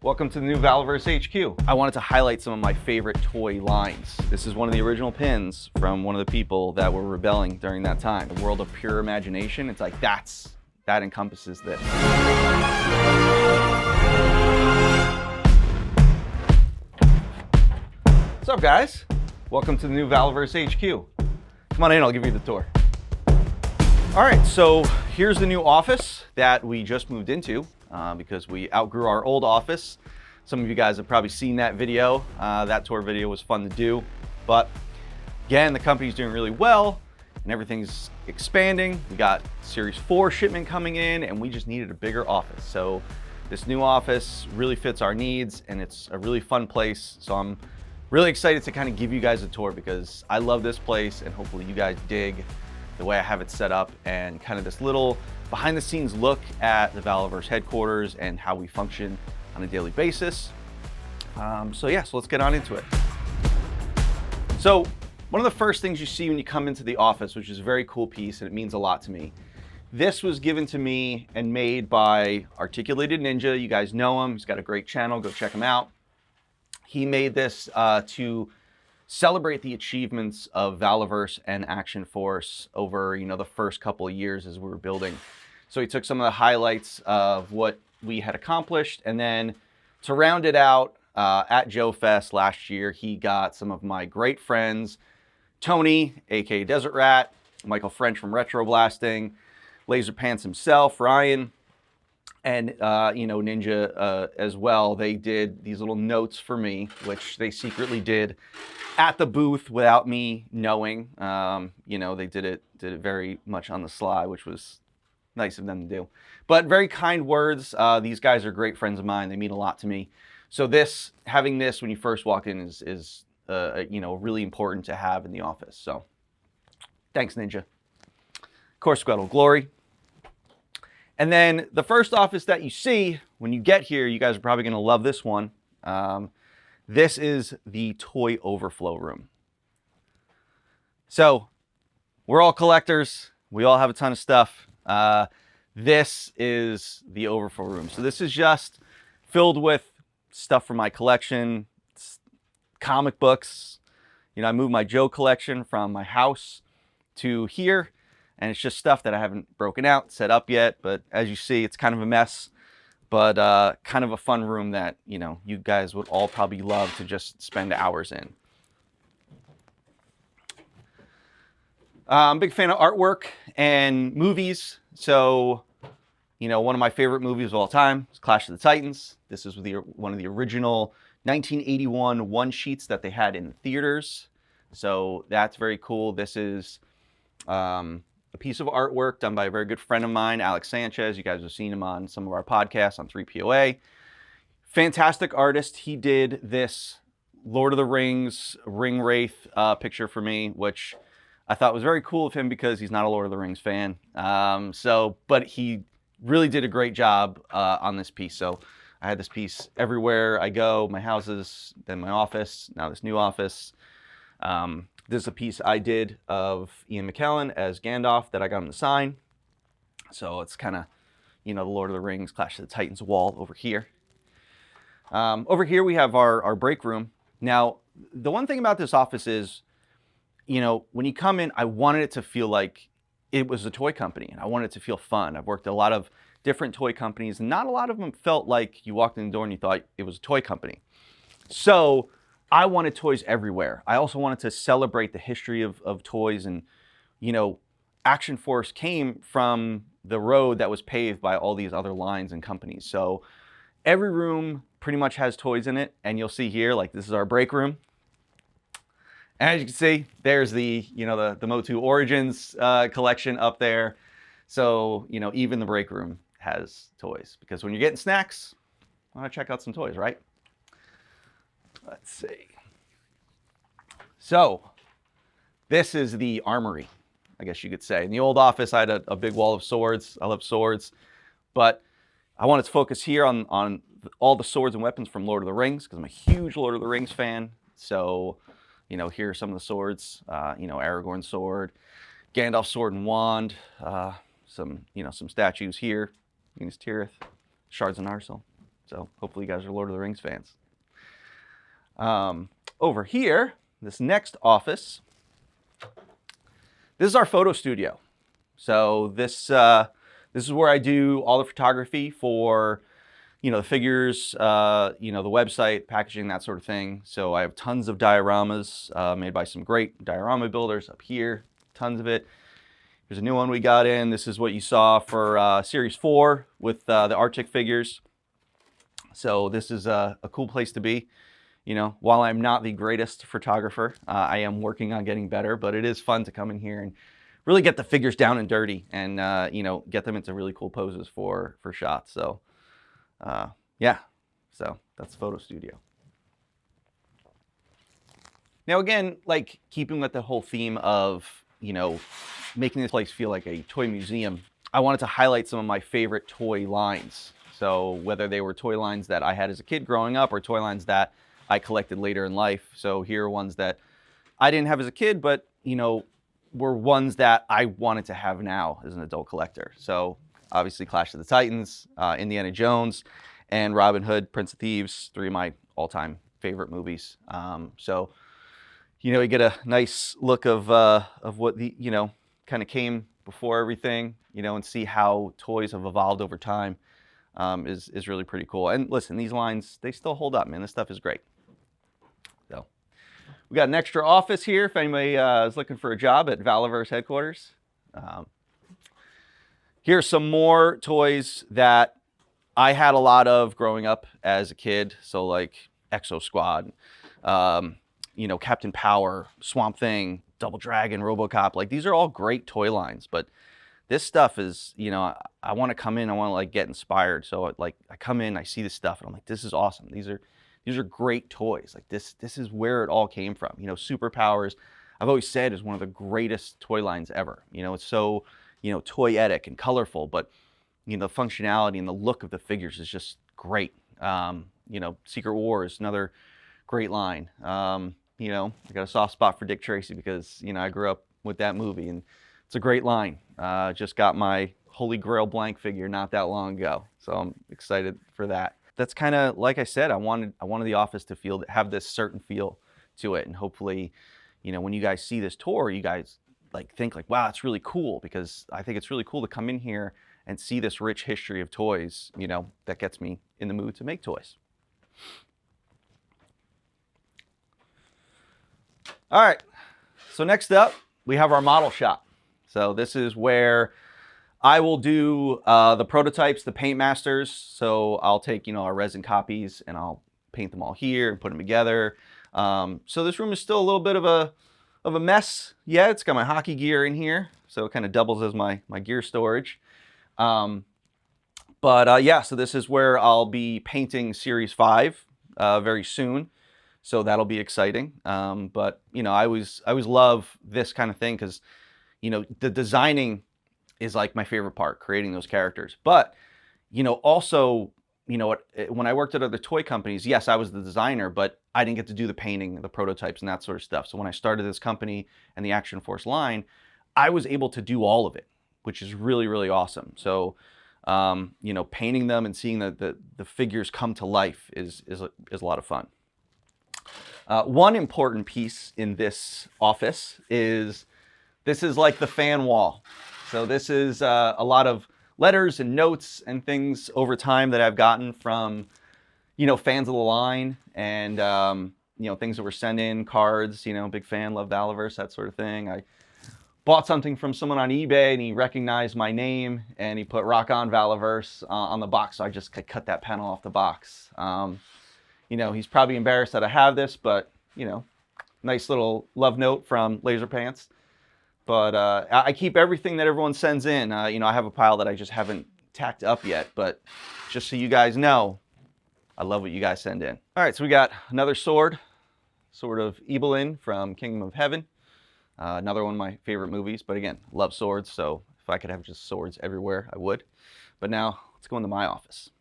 Welcome to the new Valaverse HQ. I wanted to highlight some of my favorite toy lines. This is one of the original pins from one of the people that were rebelling during that time. The world of pure imagination, it's like that encompasses this. What's up, guys? Welcome to the new Valaverse HQ. Come on in, I'll give you the tour. All right, so here's the new office that we just moved into because we outgrew our old office. Some of you guys have probably seen that video. That tour video was fun to do. But again, the company's doing really well and everything's expanding. We got Series 4 shipment coming in and we just needed a bigger office. So this new office really fits our needs and it's a really fun place. So I'm really excited to kind of give you guys a tour because I love this place and hopefully you guys dig the way I have it set up and kind of this little behind the scenes look at the Valaverse headquarters and how we function on a daily basis. So let's get on into it. So one of the first things you see when you come into the office, which is a very cool piece and it means a lot to me. This was given to me and made by Articulated Ninja. You guys know him, he's got a great channel, go check him out. He made this to celebrate the achievements of Valaverse and Action Force over, the first couple of years as we were building. So he took some of the highlights of what we had accomplished, and then to round it out at Joe Fest last year, he got some of my great friends, Tony, aka Desert Rat, Michael French from Retro Blasting, Laser Pants himself, Ryan, and Ninja as well. They did these little notes for me, which they secretly did at the booth without me knowing. They did it very much on the sly, which was nice of them to do. But very kind words. These guys are great friends of mine. They mean a lot to me. So having this when you first walk in is really important to have in the office. So thanks, Ninja. Of course, Squaddle Glory. And then the first office that you see when you get here, you guys are probably going to love this one. This is the toy overflow room. So we're all collectors. We all have a ton of stuff. This is the overflow room. So this is just filled with stuff from my collection, comic books. I moved my Joe collection from my house to here, and it's just stuff that I haven't broken out, set up yet. But as you see, it's kind of a mess. But kind of a fun room that, you guys would all probably love to just spend hours in. I'm a big fan of artwork and movies. So, one of my favorite movies of all time is Clash of the Titans. This is one of the original 1981 one-sheets that they had in theaters. So that's very cool. This is a piece of artwork done by a very good friend of mine, Alex Sanchez. You guys have seen him on some of our podcasts on 3POA. Fantastic artist. He did this Lord of the Rings ring wraith picture for me, which I thought was very cool of him because he's not a Lord of the Rings fan. But he really did a great job on this piece. So I had this piece everywhere I go, my houses, then my office, now this new office. This is a piece I did of Ian McKellen as Gandalf that I got him to sign. So it's kind of, the Lord of the Rings, Clash of the Titans wall over here. Over here we have our break room. Now, the one thing about this office is, when you come in, I wanted it to feel like it was a toy company and I wanted it to feel fun. I've worked at a lot of different toy companies and not a lot of them felt like you walked in the door and you thought it was a toy company. So I wanted toys everywhere. I also wanted to celebrate the history of toys and, Action Force came from the road that was paved by all these other lines and companies. So every room pretty much has toys in it. And you'll see here, like this is our break room. And as you can see, there's the Motu Origins collection up there. So, even the break room has toys because when you're getting snacks, I want to check out some toys, right? Let's see. So this is the armory, I guess you could say. In the old office, I had a big wall of swords. I love swords, but I wanted to focus here on all the swords and weapons from Lord of the Rings because I'm a huge Lord of the Rings fan. So, here are some of the swords, Aragorn's sword, Gandalf's sword and wand, some statues here, Minas Tirith, Shards and Arsenal. So hopefully you guys are Lord of the Rings fans. Over here, this next office, this is our photo studio. So this is where I do all the photography for, the figures, the website, packaging, that sort of thing. So I have tons of dioramas made by some great diorama builders up here, tons of it. Here's a new one we got in. This is what you saw for Series 4 with the Arctic figures. So this is a cool place to be. While I'm not the greatest photographer, I am working on getting better, but it is fun to come in here and really get the figures down and dirty and, get them into really cool poses for shots. So, yeah, so that's the photo studio. Now, again, like keeping with the whole theme of, making this place feel like a toy museum, I wanted to highlight some of my favorite toy lines. So whether they were toy lines that I had as a kid growing up or toy lines that I collected later in life. So here are ones that I didn't have as a kid, but, were ones that I wanted to have now as an adult collector. So obviously Clash of the Titans, Indiana Jones, and Robin Hood, Prince of Thieves, 3 of my all-time favorite movies. So, you get a nice look of what the, kind of came before everything, and see how toys have evolved over time is really pretty cool. And listen, these lines, they still hold up, man. This stuff is great. So we got an extra office here if anybody is looking for a job at Valaverse Headquarters. Here's some more toys that I had a lot of growing up as a kid. So like Exo Squad, Captain Power, Swamp Thing, Double Dragon, RoboCop. Like these are all great toy lines, but this stuff is, I want to come in, I want to like get inspired. So I come in, I see this stuff and I'm like, this is awesome. These are great toys. Like this is where it all came from. Superpowers, I've always said, is one of the greatest toy lines ever. It's so, toyetic and colorful, but, the functionality and the look of the figures is just great. Secret Wars, another great line. I got a soft spot for Dick Tracy because, I grew up with that movie and it's a great line. Just got my Holy Grail blank figure not that long ago. So I'm excited for that. That's kind of, like I said, I wanted the office to have this certain feel to it. And hopefully, when you guys see this tour, you guys think wow, it's really cool, because I think it's really cool to come in here and see this rich history of toys, that gets me in the mood to make toys. All right, so next up, we have our model shop. So this is where I will do the prototypes, the paint masters. So I'll take, our resin copies and I'll paint them all here and put them together. So this room is still a little bit of a mess. Yeah, it's got my hockey gear in here, so it kind of doubles as my gear storage. Yeah, so this is where I'll be painting Series 5 very soon. So that'll be exciting. But I always love this kind of thing because, the designing is like my favorite part, creating those characters. But, also, when I worked at other toy companies, yes, I was the designer, but I didn't get to do the painting, the prototypes, and that sort of stuff. So when I started this company and the Action Force line, I was able to do all of it, which is really, really awesome. So, painting them and seeing the figures come to life is a lot of fun. One important piece in this office is, this is like the fan wall. So this is a lot of letters and notes and things over time that I've gotten from, fans of the line and, things that were sent in, cards, big fan, love Valaverse, that sort of thing. I bought something from someone on eBay and he recognized my name and he put Rock On Valaverse on the box. So I just cut that panel off the box. He's probably embarrassed that I have this, but, nice little love note from Laser Pants. But I keep everything that everyone sends in. I have a pile that I just haven't tacked up yet, but just so you guys know, I love what you guys send in. All right, so we got another sword of Evelyn from Kingdom of Heaven. Another one of my favorite movies, but again, love swords, so if I could have just swords everywhere, I would. But now, let's go into my office.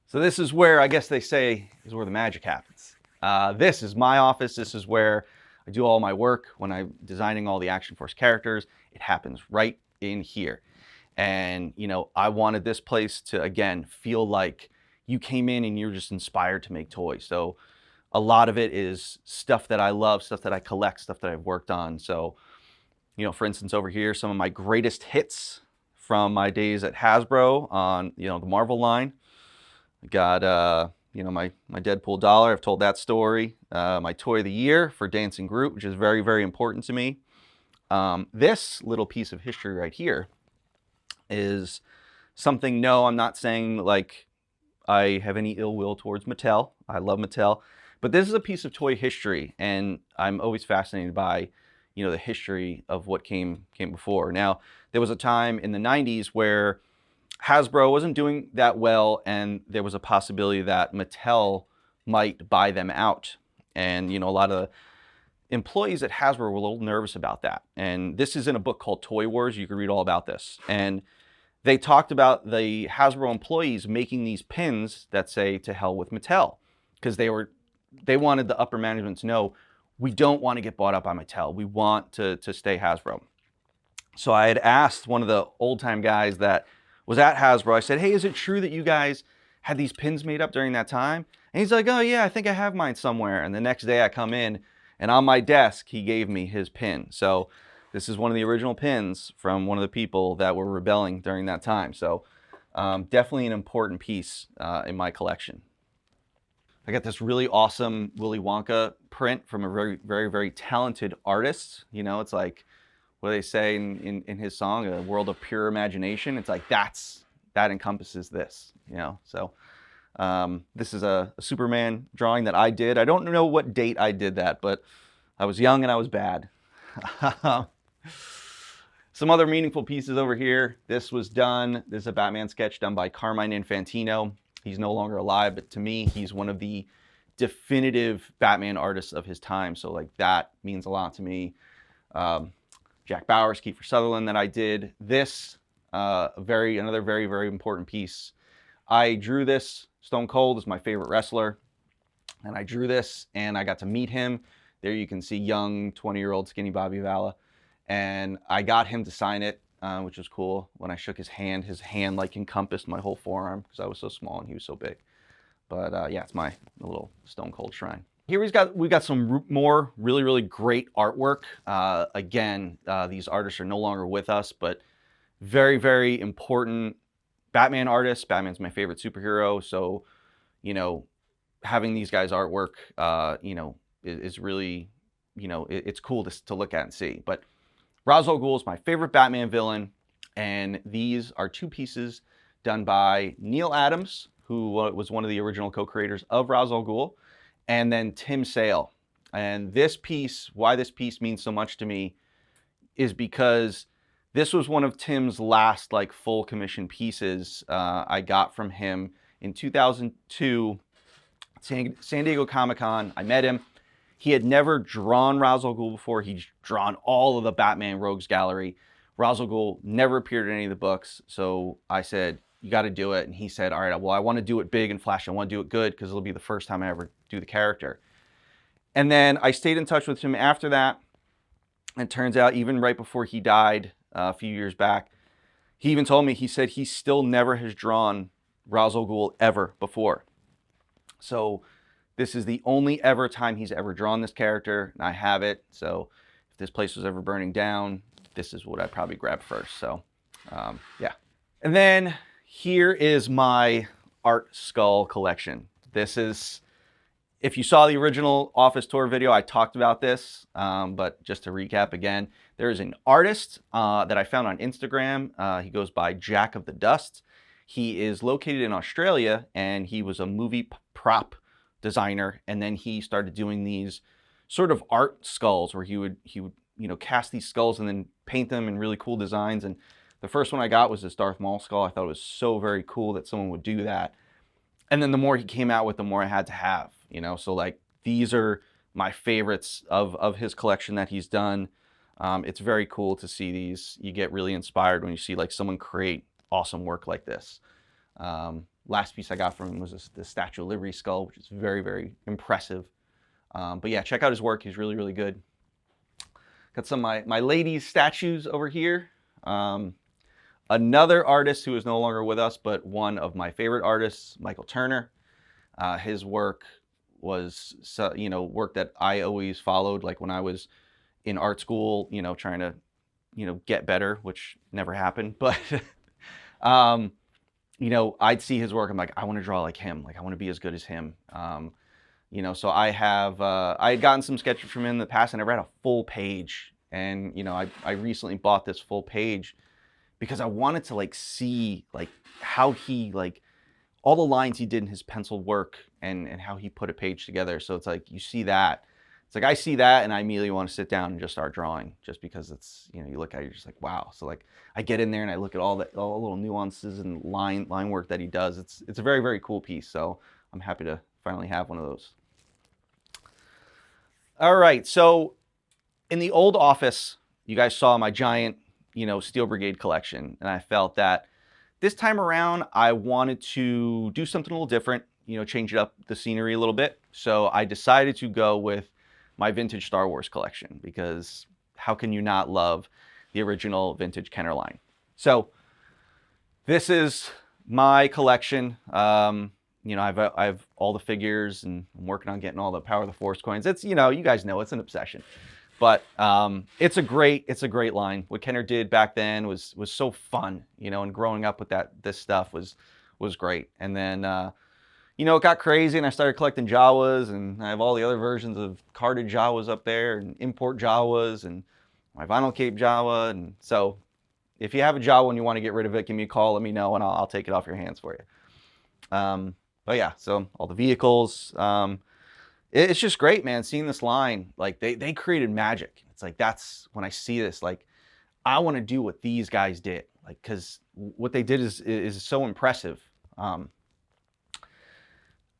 So this is where, I guess they say, is where the magic happens. This is my office. This is where I do all my work when I'm designing all the Action Force characters. It happens right in here. And, you know, I wanted this place to, again, feel like you came in and you're just inspired to make toys. So a lot of it is stuff that I love, stuff that I collect, stuff that I've worked on. So, you know, for instance, over here, some of my greatest hits from my days at Hasbro on, you know, the Marvel line. I got, you know, my Deadpool dollar. I've told that story. My toy of the year for Dancing Groot, which is very, very important to me. This little piece of history right here is something, no, I'm not saying like I have any ill will towards Mattel. I love Mattel. But this is a piece of toy history, and I'm always fascinated by, you know, the history of what came before. Now, there was a time in the 90s where Hasbro wasn't doing that well, and there was a possibility that Mattel might buy them out. And, you know, a lot of employees at Hasbro were a little nervous about that. And this is in a book called Toy Wars. You can read all about this. And they talked about the Hasbro employees making these pins that say "to hell with Mattel," because they wanted the upper management to know, we don't want to get bought up by Mattel. We want to stay Hasbro. So I had asked one of the old time guys that was at Hasbro, I said, hey, is it true that you guys had these pins made up during that time? And he's like, oh yeah, I think I have mine somewhere. And the next day I come in, and on my desk, he gave me his pin. So this is one of the original pins from one of the people that were rebelling during that time. So definitely an important piece in my collection. I got this really awesome Willy Wonka print from a very, very, very talented artist. You know, it's like what they say in his song, "A world of pure imagination." It's like that encompasses this, you know. So this is a Superman drawing that I did. I don't know what date I did that, but I was young and I was bad. Some other meaningful pieces over here. This was done. This is a Batman sketch done by Carmine Infantino. He's no longer alive, but to me, he's one of the definitive Batman artists of his time. So like that means a lot to me. Jack Bauer's Kiefer Sutherland that I did. This, another very, very important piece. I drew this. Stone Cold is my favorite wrestler. And I drew this and I got to meet him. There you can see young 20-year-old skinny Bobby Vala. And I got him to sign it, which was cool. When I shook his hand like encompassed my whole forearm because I was so small and he was so big. But yeah, it's my little Stone Cold shrine. Here we got some more really, really great artwork. Again, these artists are no longer with us, but very, very important Batman artists. Batman's my favorite superhero. So, you know, having these guys' artwork, you know, is really, you know, it's cool to look at and see. But Ra's al Ghul is my favorite Batman villain. And these are two pieces done by Neil Adams, who was one of the original co-creators of Ra's al Ghul, and then Tim Sale. And this piece, why this piece means so much to me, is because this was one of Tim's last like full commission pieces I got from him in 2002, San Diego Comic-Con. I met him. He had never drawn Ra's al Ghul before. He'd drawn all of the Batman Rogues Gallery. Ra's al Ghul never appeared in any of the books. So I said, you got to do it. And he said, all right, well, I want to do it big and flash. I want to do it good because it'll be the first time I ever do the character. And then I stayed in touch with him after that. And it turns out even right before he died a few years back, he even told me, he said he still never has drawn Ra's al Ghul ever before. So this is the only ever time he's ever drawn this character, and I have it. So if this place was ever burning down, this is what I'd probably grab first. So yeah. And then here is my art skull collection. This is, if you saw the original office tour video, I talked about this, but just to recap again, there is an artist that I found on Instagram. He goes by Jack of the Dust. He is located in Australia, and he was a movie prop designer, and then he started doing these sort of art skulls where he would you know, cast these skulls and then paint them in really cool designs. And the first one I got was this Darth Maul skull. I thought it was so very cool that someone would do that. And then the more he came out with, the more I had to have, you know. So like these are my favorites of his collection that he's done. It's very cool to see these. You get really inspired when you see like someone create awesome work like this. Last piece I got from him was the Statue of Liberty skull, which is very, very impressive. But yeah, check out his work. He's really, really good. Got some of my ladies' statues over here. another artist who is no longer with us, but one of my favorite artists, Michael Turner. His work was, work that I always followed, like when I was in art school, trying to, get better, which never happened. But, I'd see his work. I'm like, I want to draw like him. Like, I want to be as good as him. So I had gotten some sketches from him in the past, and I read a full page. And, I recently bought this full page because I wanted to like see like how he like all the lines he did in his pencil work and how he put a page together. So it's like, you see that. It's like, I see that and I immediately want to sit down and just start drawing, just because it's, you look at it, you're just like, wow. So like, I get in there and I look at all the little nuances and line work that he does. It's a very, very cool piece. So I'm happy to finally have one of those. All right. So in the old office, you guys saw my giant, Steel Brigade collection. And I felt that this time around, I wanted to do something a little different, change it up the scenery a little bit. So I decided to go with my vintage Star Wars collection, because how can you not love the original vintage Kenner line? So this is my collection. I've all the figures, and I'm working on getting all the Power of the Force coins. It's, you guys know it's an obsession. But it's a great line. What Kenner did back then was so fun, and growing up with this stuff was great. And then it got crazy, and I started collecting Jawas, and I have all the other versions of carded Jawas up there, and import Jawas, and my vinyl cape Jawa. And so if you have a Jawa and you want to get rid of it, give me a call, let me know, and I'll take it off your hands for you. But yeah, so all the vehicles. It's just great, man, seeing this line. Like, they created magic. It's like, that's when I see this, like, I want to do what these guys did. Like, because what they did is so impressive.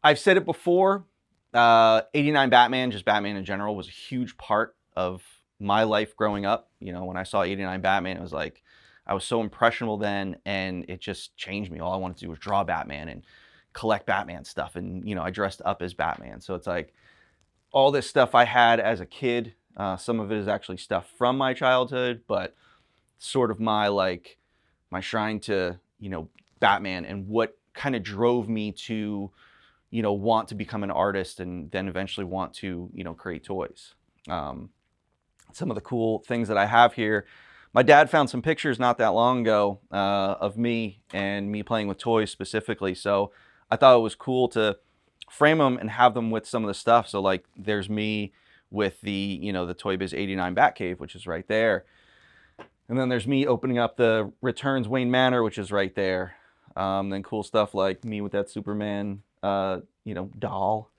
I've said it before, 89 Batman, just Batman in general, was a huge part of my life growing up. When I saw 89 Batman, it was like, I was so impressionable then, and it just changed me. All I wanted to do was draw Batman and collect Batman stuff, and I dressed up as Batman. So it's like all this stuff I had as a kid. Some of it is actually stuff from my childhood, but sort of my shrine to Batman, and what kind of drove me to want to become an artist, and then eventually want to create toys. Some of the cool things that I have here, my dad found some pictures not that long ago of me playing with toys specifically. So I thought it was cool to frame them and have them with some of the stuff. So like, there's me with the, the Toy Biz 89 Batcave, which is right there. And then there's me opening up the Returns Wayne Manor, which is right there. Then cool stuff like me with that Superman, doll.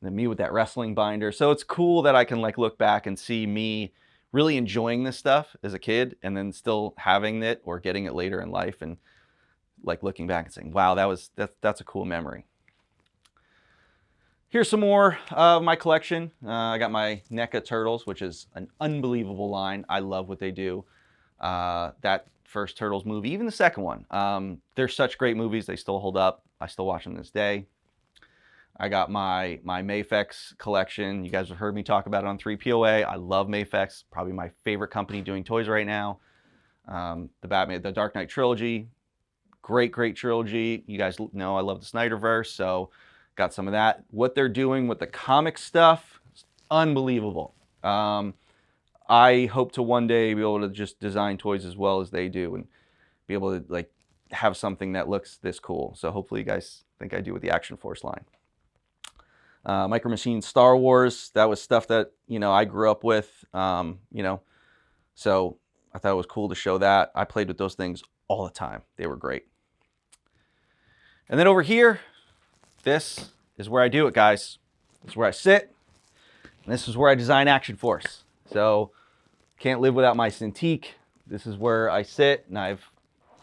And then me with that wrestling binder. So it's cool that I can like look back and see me really enjoying this stuff as a kid, and then still having it or getting it later in life, and like looking back and saying, wow, that's a cool memory. Here's some more of my collection. I got my NECA Turtles, which is an unbelievable line. I love what they do. That first Turtles movie, even the second one. They're such great movies. They still hold up. I still watch them to this day. I got my Mafex collection. You guys have heard me talk about it on 3POA. I love Mafex, probably my favorite company doing toys right now. The Dark Knight trilogy, great trilogy. You guys know I love the Snyderverse, so got some of that. What they're doing with the comic stuff is unbelievable. I hope to one day be able to just design toys as well as they do, and be able to like have something that looks this cool. So hopefully you guys think I do with the Action Force line. Micro Machines Star Wars, that was stuff that, I grew up with, so I thought it was cool to show that. I played with those things all the time. They were great. And then over here, this is where I do it, guys. This is where I sit, and this is where I design Action Force. So can't live without my Cintiq. This is where I sit, and I've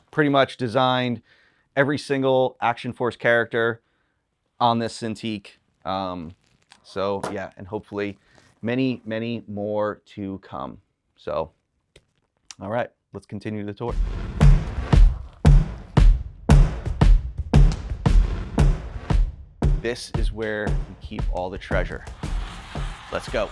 pretty much designed every single Action Force character on this Cintiq. So yeah, and hopefully many more to come. So, all right, let's continue the tour. This is where we keep all the treasure. Let's go.